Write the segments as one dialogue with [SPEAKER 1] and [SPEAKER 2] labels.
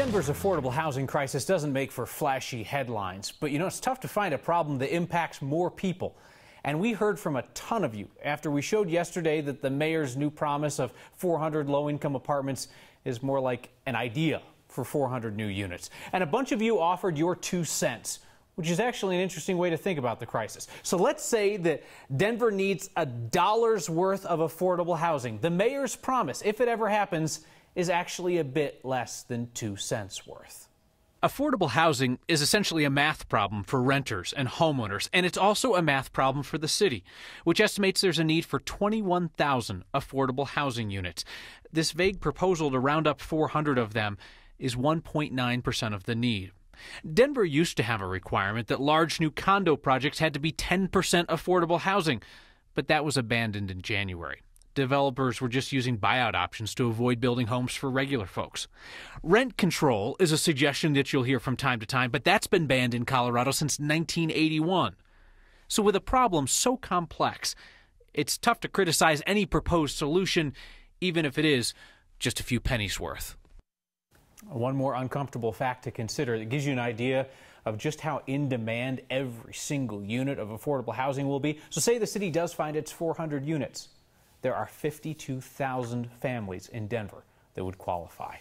[SPEAKER 1] Denver's affordable housing crisis doesn't make for flashy headlines, but it's tough to find a problem that impacts more people. And we heard from a ton of you after we showed yesterday that the mayor's new promise of 400 low-income apartments is more like an idea for 400 new units. And a bunch of you offered your 2 cents, which is actually an interesting way to think about the crisis. So let's say that Denver needs $1's worth of affordable housing. The mayor's promise, if it ever happens, is actually a bit less than 2 cents worth. Affordable housing is essentially a math problem for renters and homeowners, and it's also a math problem for the city, which estimates there's a need for 21,000 affordable housing units. This vague proposal to round up 400 of them is 1.9% of the need. Denver used to have a requirement that large new condo projects had to be 10% affordable housing, but that was abandoned in January. Developers were just using buyout options to avoid building homes for regular folks. Rent control is a suggestion that you'll hear from time to time, but that's been banned in Colorado since 1981. So with a problem so complex, it's tough to criticize any proposed solution, even if it is just a few pennies worth. One more uncomfortable fact to consider that gives you an idea of just how in demand every single unit of affordable housing will be. So say the city does find its 400 units. There are 52,000 families in Denver that would qualify.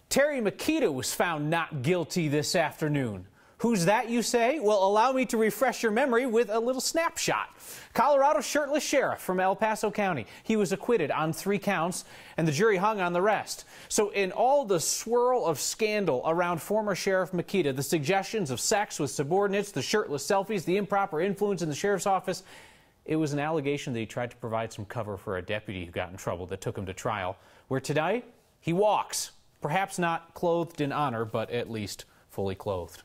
[SPEAKER 1] Terry Makita was found not guilty this afternoon. Who's that, you say? Well, allow me to refresh your memory with a little snapshot. Colorado shirtless sheriff from El Paso County. He was acquitted on 3 counts, and the jury hung on the rest. So in all the swirl of scandal around former Sheriff Makita, the suggestions of sex with subordinates, the shirtless selfies, the improper influence in the sheriff's office, it was an allegation that he tried to provide some cover for a deputy who got in trouble that took him to trial, where today he walks, perhaps not clothed in honor, but at least fully clothed.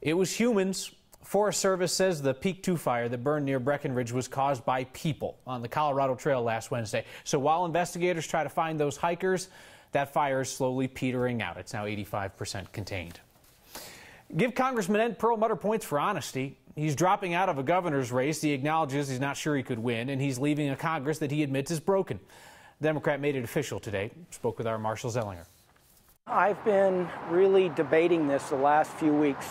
[SPEAKER 1] It was humans. Forest Service says the Peak 2 fire that burned near Breckenridge was caused by people on the Colorado Trail last Wednesday. So while investigators try to find those hikers, that fire is slowly petering out. It's now 85% contained. Give Congressman Ed Perlmutter points for honesty. He's dropping out of a governor's race. He acknowledges he's not sure he could win, and he's leaving a Congress that he admits is broken. The Democrat made it official today. Spoke with our Marshall Zellinger.
[SPEAKER 2] I've been really debating this the last few weeks,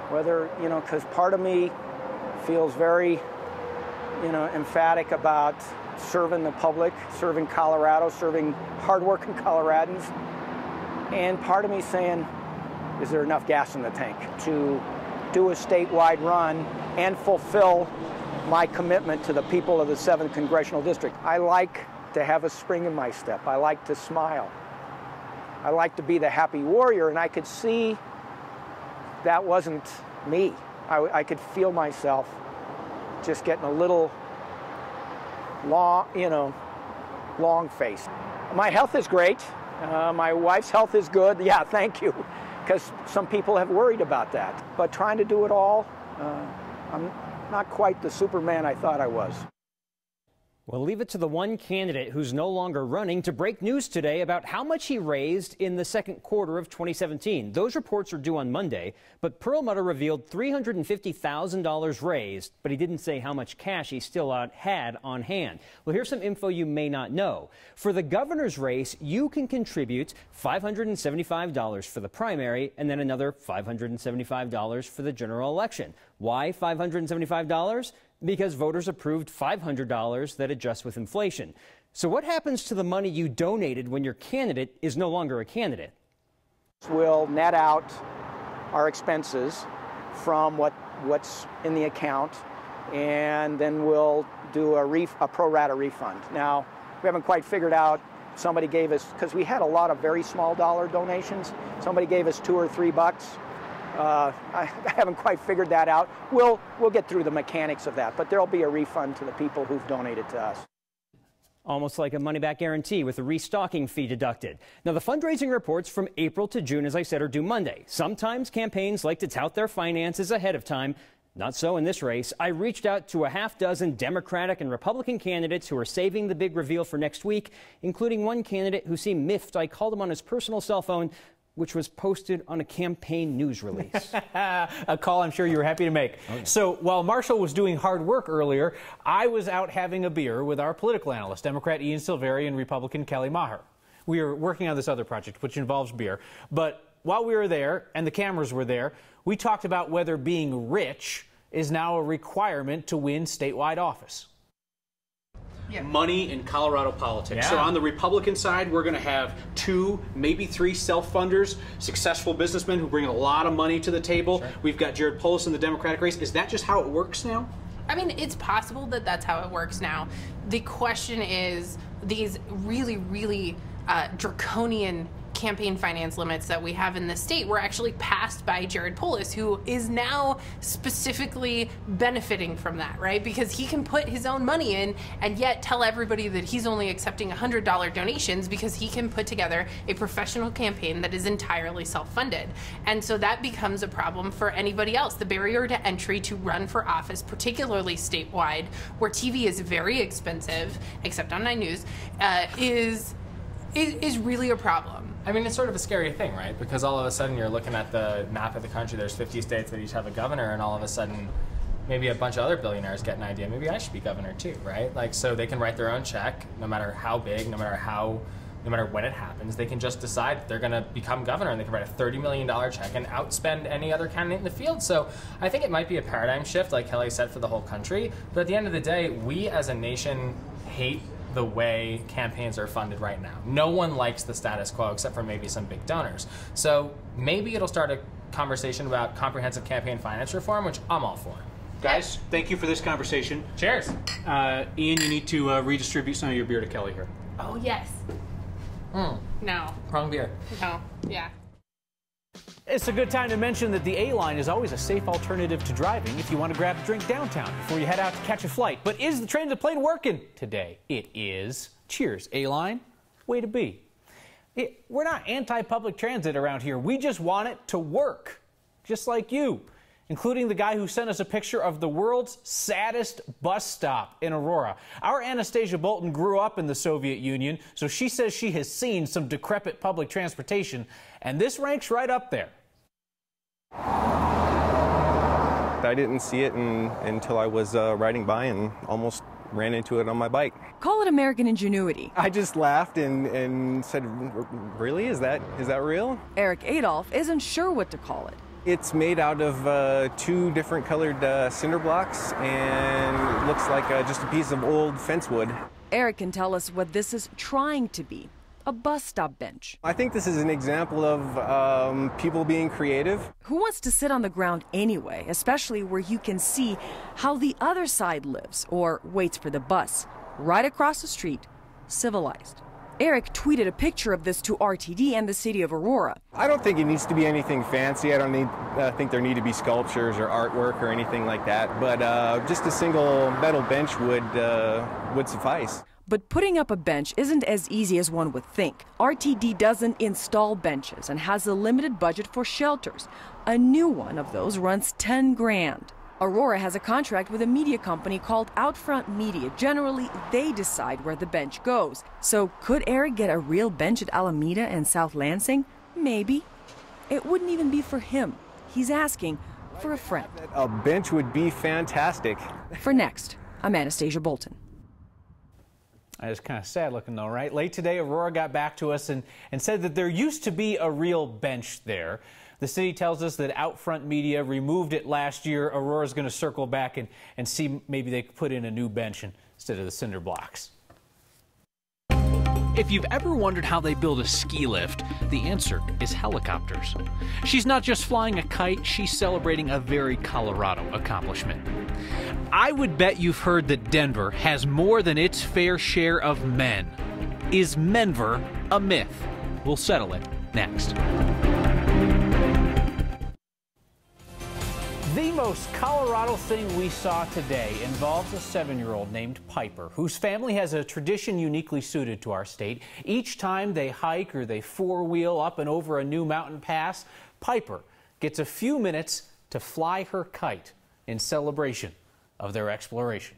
[SPEAKER 2] whether, because part of me feels very, emphatic about serving the public, serving Colorado, serving hardworking Coloradans, and part of me saying, is there enough gas in the tank to do a statewide run and fulfill my commitment to the people of the 7th Congressional District? I like to have a spring in my step. I like to smile. I like to be the happy warrior, and I could see that wasn't me. I could feel myself just getting a little long-faced. My health is great. My wife's health is good. Yeah, thank you. Because some people have worried about that. But trying to do it all, I'm not quite the Superman I thought I was.
[SPEAKER 3] We'll leave it to the one candidate who's no longer running to break news today about how much he raised in the second quarter of 2017. Those reports are due on Monday, but Perlmutter revealed $350,000 raised, but he didn't say how much cash he still had on hand. Well, here's some info you may not know. For the governor's race, you can contribute $575 for the primary and then another $575 for the general election. Why $575? Because voters approved $500 that adjusts with inflation. So what happens to the money you donated when your candidate is no longer a candidate?
[SPEAKER 2] We'll net out our expenses from what's in the account, and then we'll do a pro rata refund. Now, we haven't quite figured out. Somebody gave us, because we had a lot of very small dollar donations, somebody gave us $2 or $3. I haven't quite figured that out. We'll get through the mechanics of that, but there'll be a refund to the people who've donated to us.
[SPEAKER 3] Almost like a money-back guarantee with a restocking fee deducted. Now, the fundraising reports from April to June, as I said, are due Monday. Sometimes campaigns like to tout their finances ahead of time. Not so in this race. I reached out to a half-dozen Democratic and Republican candidates who are saving the big reveal for next week, including one candidate who seemed miffed. I called him on his personal cell phone, which was posted on a campaign news release.
[SPEAKER 1] A call I'm sure you were happy to make. Okay. So while Marshall was doing hard work earlier, I was out having a beer with our political analyst, Democrat Ian Silveri and Republican Kelly Maher. We were working on this other project, which involves beer. But while we were there and the cameras were there, we talked about whether being rich is now a requirement to win statewide office. Money in Colorado politics. So on the Republican side, we're going to have 2, maybe 3 self-funders, successful businessmen who bring a lot of money to the table. Sure. We've got Jared Polis in the Democratic race. Is that just how it works now?
[SPEAKER 4] I mean, it's possible that that's how it works now. The question is these really, really draconian campaign finance limits that we have in the state were actually passed by Jared Polis, who is now specifically benefiting from that, right? Because he can put his own money in and yet tell everybody that he's only accepting $100 donations because he can put together a professional campaign that is entirely self-funded. And so that becomes a problem for anybody else. The barrier to entry to run for office, particularly statewide, where TV is very expensive, except on 9 News, is really a problem.
[SPEAKER 5] I mean, it's sort of a scary thing, right? Because all of a sudden you're looking at the map of the country, there's 50 states that each have a governor, and all of a sudden maybe a bunch of other billionaires get an idea, maybe I should be governor too, right? Like, so they can write their own check, no matter how big, no matter when it happens, they can just decide that they're gonna become governor, and they can write a $30 million check and outspend any other candidate in the field. So I think it might be a paradigm shift, like Kelly said, for the whole country. But at the end of the day, we as a nation hate the way campaigns are funded right now. No one likes the status quo except for maybe some big donors. So maybe it'll start a conversation about comprehensive campaign finance reform, which I'm all for.
[SPEAKER 1] Guys, thank you for this conversation.
[SPEAKER 5] Cheers.
[SPEAKER 1] Ian, you need to redistribute some of your beer to Kelly here.
[SPEAKER 4] Oh, yes. No.
[SPEAKER 5] Wrong beer.
[SPEAKER 4] No. Yeah.
[SPEAKER 1] It's a good time to mention that the A-Line is always a safe alternative to driving if you want to grab a drink downtown before you head out to catch a flight. But is the transit plane working today? It is. Cheers, A-Line. Way to be. We're not anti-public transit around here. We just want it to work, just like you, including the guy who sent us a picture of the world's saddest bus stop in Aurora. Our Anastasia Bolton grew up in the Soviet Union, so she says she has seen some decrepit public transportation, and this ranks right up there.
[SPEAKER 6] I didn't see it until I was riding by and almost ran into it on my bike.
[SPEAKER 7] Call it American ingenuity.
[SPEAKER 6] I just laughed and said, really? Is that real?
[SPEAKER 7] Eric Adolph isn't sure what to call it.
[SPEAKER 6] It's made out of 2 different colored cinder blocks and looks like just a piece of old fence wood.
[SPEAKER 7] Eric can tell us what this is trying to be. A bus stop bench.
[SPEAKER 6] I think this is an example of people being creative.
[SPEAKER 7] Who wants to sit on the ground anyway, especially where you can see how the other side lives or waits for the bus? Right across the street, civilized. Eric tweeted a picture of this to RTD and the city of Aurora.
[SPEAKER 6] I don't think it needs to be anything fancy. I don't think there need to be sculptures or artwork or anything like that. But just a single metal bench would suffice.
[SPEAKER 7] But putting up a bench isn't as easy as one would think. RTD doesn't install benches and has a limited budget for shelters. A new one of those runs $10 grand. Aurora has a contract with a media company called Outfront Media. Generally, they decide where the bench goes. So could Eric get a real bench at Alameda and South Lansing? Maybe. It wouldn't even be for him. He's asking for a friend.
[SPEAKER 6] A bench would be fantastic.
[SPEAKER 7] For next, I'm Anastasia Bolton.
[SPEAKER 1] It's kind of sad looking though, right? Late today, Aurora got back to us and said that there used to be a real bench there. The city tells us that Outfront Media removed it last year. Aurora's going to circle back and see maybe they could put in a new bench instead of the cinder blocks. If you've ever wondered how they build a ski lift, the answer is helicopters. She's not just flying a kite, she's celebrating a very Colorado accomplishment. I would bet you've heard that Denver has more than its fair share of men. Is Menver a myth? We'll settle it next. The most Colorado thing we saw today involves a 7-year-old named Piper, whose family has a tradition uniquely suited to our state. Each time they hike or they four-wheel up and over a new mountain pass, Piper gets a few minutes to fly her kite in celebration of their exploration.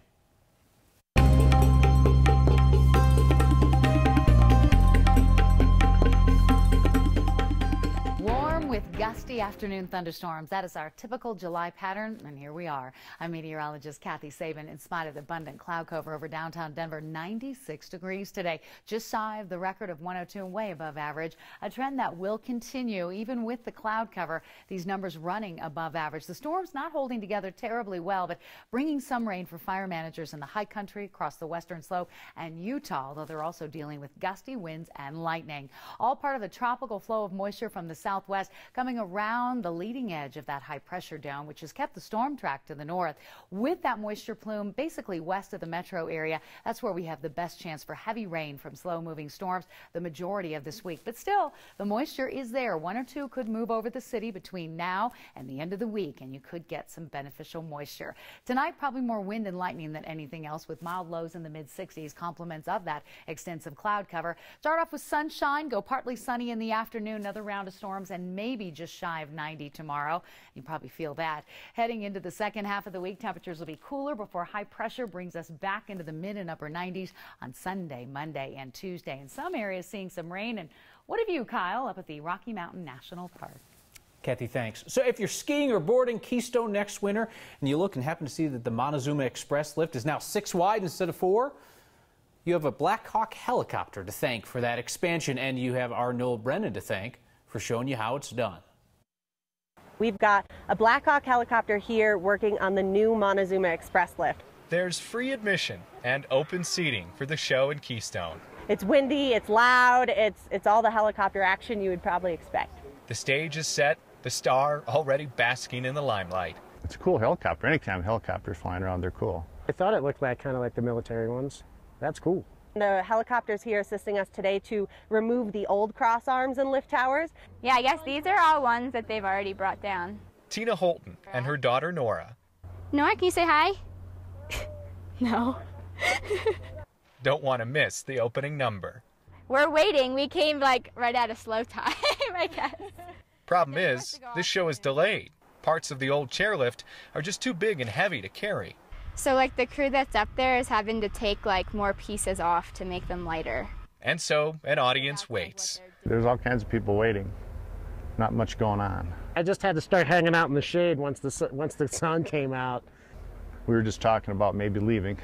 [SPEAKER 8] Warm warm with gusty afternoon thunderstorms. That is our typical July pattern, and here we are. I'm meteorologist Kathy Sabin. In spite of the abundant cloud cover over downtown Denver, 96 degrees today, just shy of the record of 102 and way above average. A trend that will continue even with the cloud cover. These numbers running above average. The storm's not holding together terribly well, but bringing some rain for fire managers in the high country across the western slope and Utah, although they're also dealing with gusty winds and lightning. All part of the tropical flow of moisture from the southwest coming around the leading edge of that high pressure dome, which has kept the storm track to the north. With that moisture plume basically west of the metro area, that's where we have the best chance for heavy rain from slow moving storms the majority of this week. But still, the moisture is there. One or two could move over the city between now and the end of the week, and you could get some beneficial moisture. Tonight, probably more wind and lightning than anything else, with mild lows in the mid-60s, complements of that extensive cloud cover. Start off with sunshine, go partly sunny in the afternoon, another round of storms, and maybe just shy of 90 tomorrow. You probably feel that. Heading into the second half of the week, temperatures will be cooler before high pressure brings us back into the mid and upper 90s on Sunday, Monday, and Tuesday. In some areas, seeing some rain. And what have you, Kyle, up at the Rocky Mountain National Park?
[SPEAKER 1] Kathy, thanks. So if you're skiing or boarding Keystone next winter and you look and happen to see that the Montezuma Express lift is now 6 wide instead of 4, you have a Black Hawk helicopter to thank for that expansion, and you have our Noel Brennan to thank for showing you how it's done.
[SPEAKER 9] We've got a Black Hawk helicopter here working on the new Montezuma Express lift.
[SPEAKER 10] There's free admission and open seating for the show in Keystone.
[SPEAKER 9] It's windy, it's loud, it's all the helicopter action you would probably expect.
[SPEAKER 10] The stage is set, the star already basking in the limelight.
[SPEAKER 11] It's a cool helicopter. Anytime helicopters flying around, they're cool.
[SPEAKER 12] I thought it looked like kind of like the military ones. That's cool.
[SPEAKER 9] The helicopters here assisting us today to remove the old cross arms and lift towers.
[SPEAKER 13] Yeah, I guess these are all ones that they've already brought down.
[SPEAKER 10] Tina Holton and her daughter Nora.
[SPEAKER 13] Nora, can you say hi? No.
[SPEAKER 10] Don't want to miss the opening number.
[SPEAKER 13] We're waiting. We came like right out of slow time, I guess.
[SPEAKER 10] Problem is, this show is delayed. Parts of the old chairlift are just too big and heavy to carry.
[SPEAKER 13] So like the crew that's up there is having to take like more pieces off to make them lighter.
[SPEAKER 10] And so an audience waits.
[SPEAKER 11] There's all kinds of people waiting. Not much going on.
[SPEAKER 12] I just had to start hanging out in the shade once the sun came out.
[SPEAKER 11] We were just talking about maybe leaving.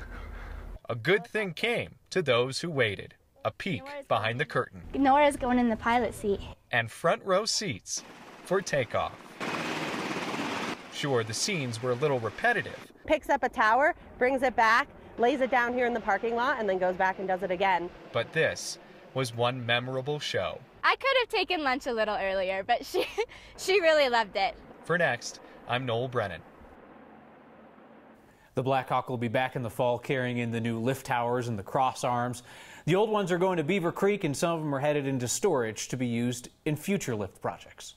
[SPEAKER 10] A good thing came to those who waited. A peek behind the curtain.
[SPEAKER 13] Nora's going in the pilot seat.
[SPEAKER 10] And front row seats for takeoff. Sure, the scenes were a little repetitive.
[SPEAKER 9] Picks up a tower, brings it back, lays it down here in the parking lot, and then goes back and does it again.
[SPEAKER 10] But this was one memorable show.
[SPEAKER 13] I could have taken lunch a little earlier, but she really loved it.
[SPEAKER 10] For Next, I'm Noel Brennan.
[SPEAKER 1] The Black Hawk will be back in the fall carrying in the new lift towers and the cross arms. The old ones are going to Beaver Creek, and some of them are headed into storage to be used in future lift projects.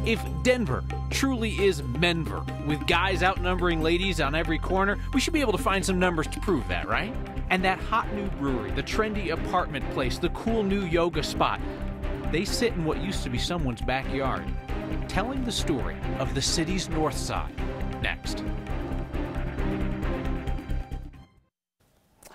[SPEAKER 1] If Denver truly is Menver, with guys outnumbering ladies on every corner, we should be able to find some numbers to prove that, right? And that hot new brewery, the trendy apartment place, the cool new yoga spot, they sit in what used to be someone's backyard. Telling the story of the city's Northside, next.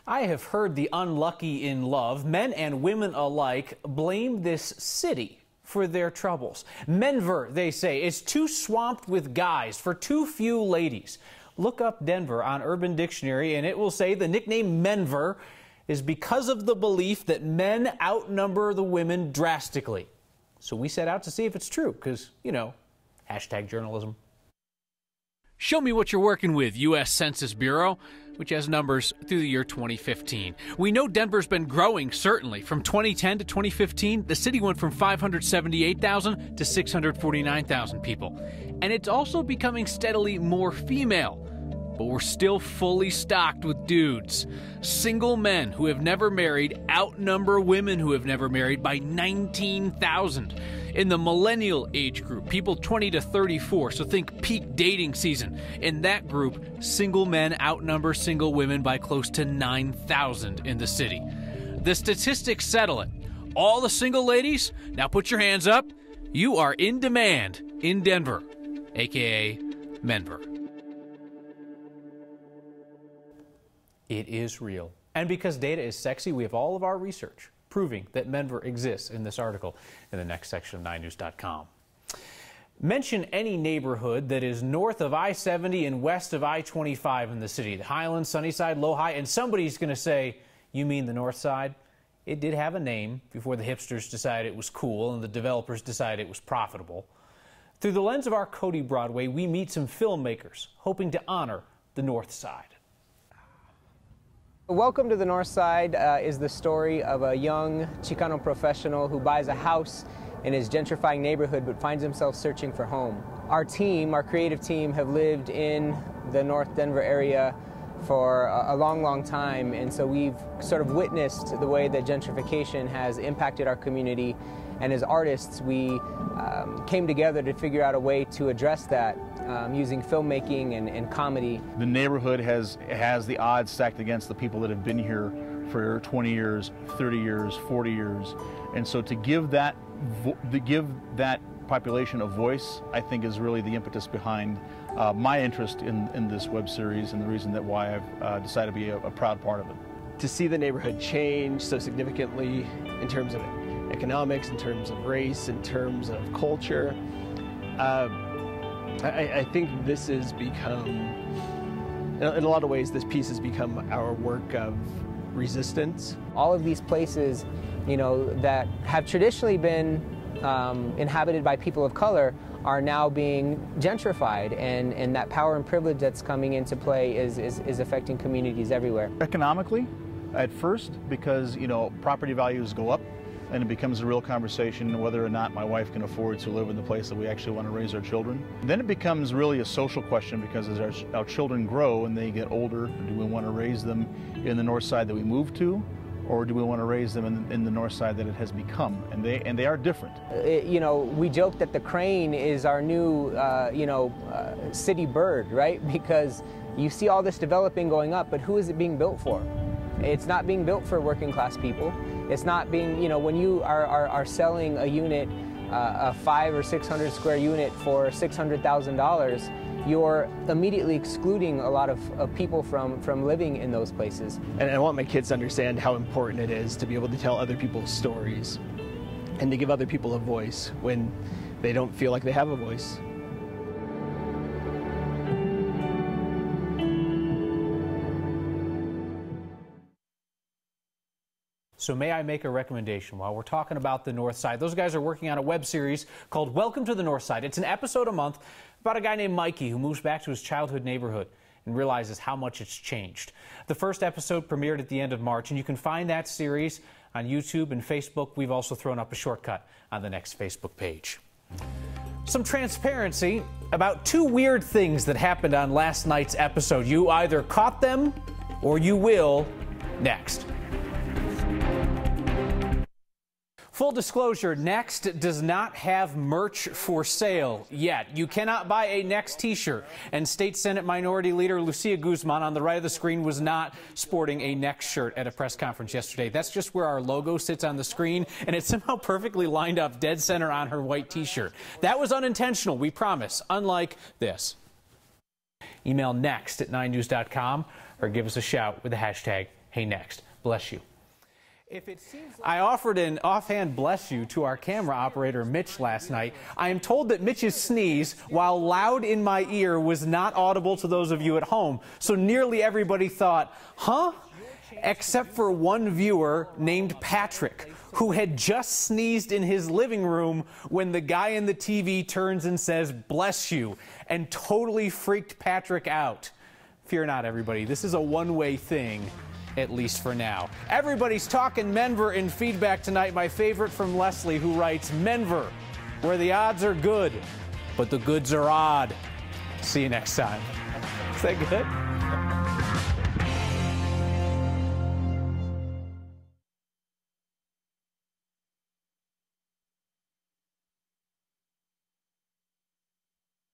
[SPEAKER 1] I have heard the unlucky in love, men and women alike, blame this city for their troubles. Menver, they say, is too swamped with guys for too few ladies. Look up Denver on Urban Dictionary and it will say the nickname Menver is because of the belief that men outnumber the women drastically. So we set out to see if it's true because, you know, hashtag journalism. Show me what you're working with, U.S. Census Bureau, which has numbers through the year 2015. We know Denver's been growing, certainly. From 2010 to 2015, the city went from 578,000 to 649,000 people. And it's also becoming steadily more female. But we're still fully stocked with dudes. Single men who have never married outnumber women who have never married by 19,000. In the millennial age group, people 20 to 34, so think peak dating season. In that group, single men outnumber single women by close to 9,000 in the city. The statistics settle it. All the single ladies, now put your hands up. You are in demand in Denver, aka Menver. It is real. And because data is sexy, we have all of our research proving that Menver exists in this article in the next section of 9news.com. Mention any neighborhood that is north of I-70 and west of I-25 in the city, the Highlands, Sunnyside, Lowhigh, and somebody's going to say, you mean the North Side? It did have a name before the hipsters decided it was cool and the developers decided it was profitable. Through the lens of our Cody Broadway, we meet some filmmakers hoping to honor the North Side.
[SPEAKER 14] Welcome to the North Side is the story of a young Chicano professional who buys a house in his gentrifying neighborhood but finds himself searching for home. Our team, our creative team, have lived in the North Denver area for a long, long time, and so we've sort of witnessed the way that gentrification has impacted our community, and as artists we came together to figure out a way to address that using filmmaking and comedy.
[SPEAKER 15] The neighborhood has the odds stacked against the people that have been here for 20 years, 30 years, 40 years, and so to give that population a voice, I think, is really the impetus behind my interest in this web series and the reason that why I've decided to be a proud part of it.
[SPEAKER 16] To see the neighborhood change so significantly in terms of economics, in terms of race, in terms of culture, I think this has become, in a lot of ways, this piece has become our work of resistance.
[SPEAKER 14] All of these places, you know, that have traditionally been inhabited by people of color are now being gentrified, and that power and privilege that's coming into play is affecting communities everywhere.
[SPEAKER 15] Economically, at first, because, you know, property values go up and it becomes a real conversation whether or not my wife can afford to live in the place that we actually want to raise our children. Then it becomes really a social question, because as our children grow and they get older, do we want to raise them in the North Side that we moved to, or do we want to raise them in the North Side that it has become? And they are different.
[SPEAKER 14] You know, we joke that the crane is our new, city bird, right? Because you see all this developing going up, but who is it being built for? It's not being built for working class people. It's not being, you know, when you are selling a unit, a 500 or 600 square unit for $600,000, you're immediately excluding a lot of people from living in those places.
[SPEAKER 16] And I want my kids to understand how important it is to be able to tell other people's stories and to give other people a voice when they don't feel like they have a voice.
[SPEAKER 1] So may I make a recommendation while we're talking about the North Side? Those guys are working on a web series called Welcome to the North Side. It's an episode a month about a guy named Mikey who moves back to his childhood neighborhood and realizes how much it's changed. The first episode premiered at the end of March, and you can find that series on YouTube and Facebook. We've also thrown up a shortcut on the next Facebook page. Some transparency about two weird things that happened on last night's episode. You either caught them or you will next. Full disclosure, Next does not have merch for sale yet. You cannot buy a Next t-shirt. And State Senate Minority Leader Lucia Guzman on the right of the screen was not sporting a Next shirt at a press conference yesterday. That's just where our logo sits on the screen, and it's somehow perfectly lined up dead center on her white t-shirt. That was unintentional, we promise, unlike this. Email next@9news.com or give us a shout with the hashtag #HeyNext. Bless you. I offered an offhand bless you to our camera operator, Mitch, last night. I am told that Mitch's sneeze, while loud in my ear, was not audible to those of you at home. So nearly everybody thought, huh? Except for one viewer named Patrick, who had just sneezed in his living room when the guy in the TV turns and says, bless you, and totally freaked Patrick out. Fear not, everybody. This is a one-way thing. At least for now. Everybody's talking Menver in feedback tonight. My favorite from Leslie, who writes, Menver, where the odds are good, but the goods are odd. See you next time. Is that good?